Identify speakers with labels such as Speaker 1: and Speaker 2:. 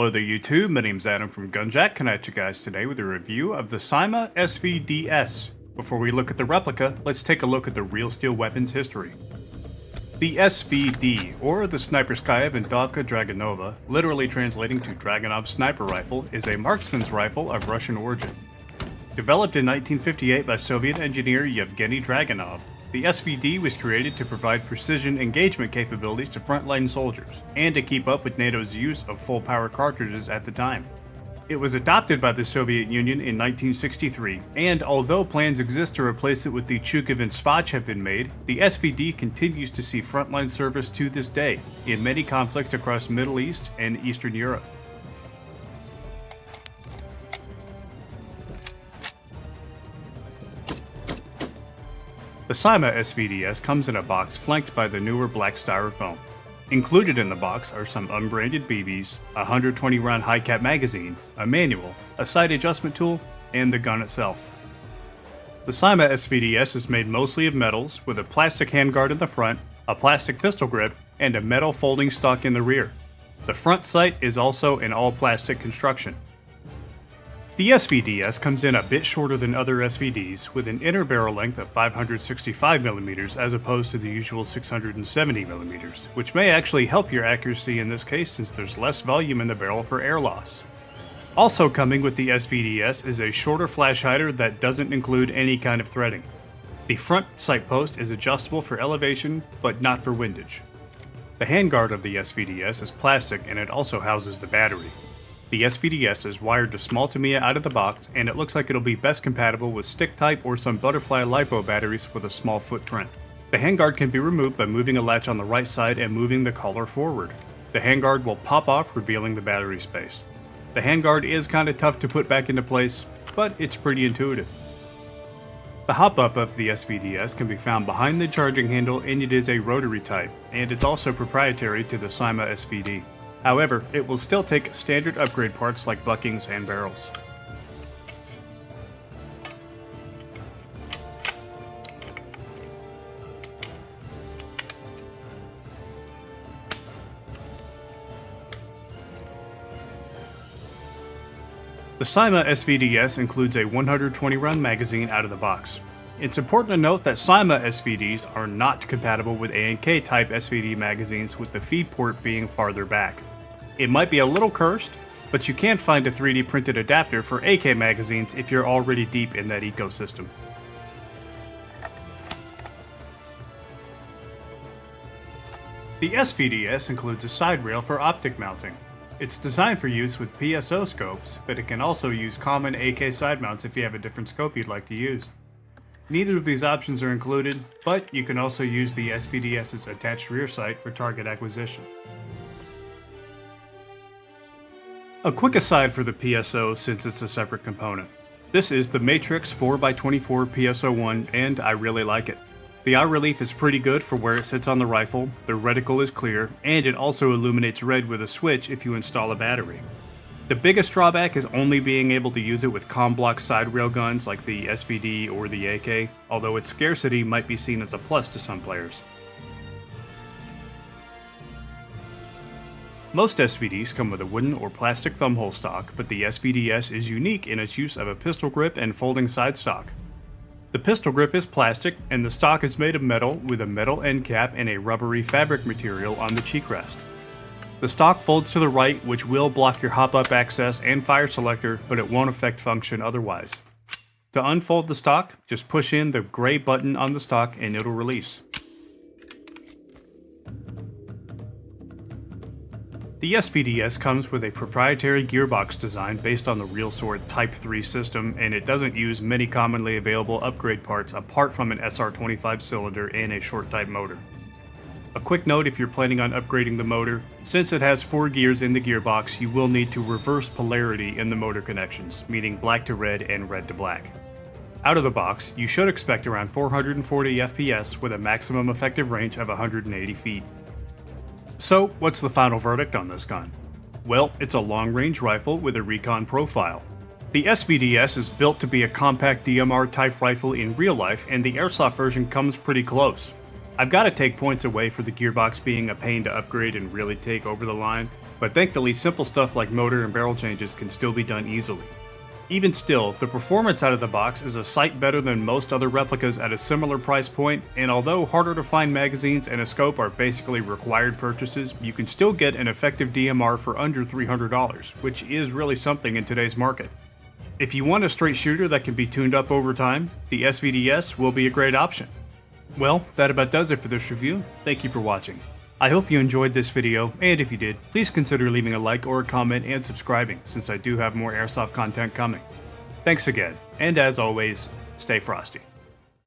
Speaker 1: Hello there YouTube, my name's Adam from Gunjack, coming at you guys today with a review of the CYMA SVD-S. Before we look at the replica, let's take a look at the real steel weapon's history. The SVD, or the Sniperskaya Vindovka Dragunova, literally translating to Dragunov sniper rifle, is a marksman's rifle of Russian origin. Developed in 1958 by Soviet engineer Yevgeny Dragunov, the SVD was created to provide precision engagement capabilities to frontline soldiers, and to keep up with NATO's use of full-power cartridges at the time. It was adopted by the Soviet Union in 1963, and although plans exist to replace it with the Chukov and Svach have been made, the SVD continues to see frontline service to this day, in many conflicts across Middle East and Eastern Europe. The CYMA SVD-S comes in a box flanked by the newer black styrofoam. Included in the box are some unbranded BBs, a 120-round high-cap magazine, a manual, a sight adjustment tool, and the gun itself. The CYMA SVD-S is made mostly of metals, with a plastic handguard in the front, a plastic pistol grip, and a metal folding stock in the rear. The front sight is also an all-plastic construction. The SVD-S comes in a bit shorter than other SVDs, with an inner barrel length of 565mm as opposed to the usual 670mm, which may actually help your accuracy in this case since there's less volume in the barrel for air loss. Also coming with the SVD-S is a shorter flash hider that doesn't include any kind of threading. The front sight post is adjustable for elevation, but not for windage. The handguard of the SVD-S is plastic and it also houses the battery. The SVD-S is wired to small Tamiya out of the box, and it looks like it'll be best compatible with stick type or some butterfly LiPo batteries with a small footprint. The handguard can be removed by moving a latch on the right side and moving the collar forward. The handguard will pop off, revealing the battery space. The handguard is kinda tough to put back into place, but it's pretty intuitive. The hop-up of the SVD-S can be found behind the charging handle, and it is a rotary type, and it's also proprietary to the CYMA SVD. However, it will still take standard upgrade parts like buckings and barrels. The CYMA SVD-S includes a 120-round magazine out of the box. It's important to note that CYMA SVDs are not compatible with A&K type SVD magazines, with the feed port being farther back. It might be a little cursed, but you can find a 3D printed adapter for AK magazines if you're already deep in that ecosystem. The SVD-S includes a side rail for optic mounting. It's designed for use with PSO scopes, but it can also use common AK side mounts if you have a different scope you'd like to use. Neither of these options are included, but you can also use the SVD-S's attached rear sight for target acquisition. A quick aside for the PSO since it's a separate component. This is the Matrix 4x24 PSO1 and I really like it. The eye relief is pretty good for where it sits on the rifle, the reticle is clear, and it also illuminates red with a switch if you install a battery. The biggest drawback is only being able to use it with com-block side rail guns like the SVD or the AK, although its scarcity might be seen as a plus to some players. Most SVDs come with a wooden or plastic thumbhole stock, but the SVD-S is unique in its use of a pistol grip and folding side stock. The pistol grip is plastic, and the stock is made of metal with a metal end cap and a rubbery fabric material on the cheek rest. The stock folds to the right, which will block your hop-up access and fire selector, but it won't affect function otherwise. To unfold the stock, just push in the gray button on the stock and it'll release. The SVD-S comes with a proprietary gearbox design based on the RealSword Type 3 system, and it doesn't use many commonly available upgrade parts apart from an SR25 cylinder and a short type motor. A quick note if you're planning on upgrading the motor, since it has 4 gears in the gearbox, you will need to reverse polarity in the motor connections, meaning black to red and red to black. Out of the box, you should expect around 440 FPS with a maximum effective range of 180 feet. So, what's the final verdict on this gun? Well, it's a long-range rifle with a Recon profile. The SVD-S is built to be a compact DMR type rifle in real life, and the Airsoft version comes pretty close. I've got to take points away for the gearbox being a pain to upgrade and really take over the line, but thankfully simple stuff like motor and barrel changes can still be done easily. Even still, the performance out of the box is a sight better than most other replicas at a similar price point, and although harder to find magazines and a scope are basically required purchases, you can still get an effective DMR for under $300, which is really something in today's market. If you want a straight shooter that can be tuned up over time, the SVD-S will be a great option. Well, that about does it for this review. Thank you for watching. I hope you enjoyed this video, and if you did, please consider leaving a like or a comment and subscribing, since I do have more Airsoft content coming. Thanks again, and as always, stay frosty.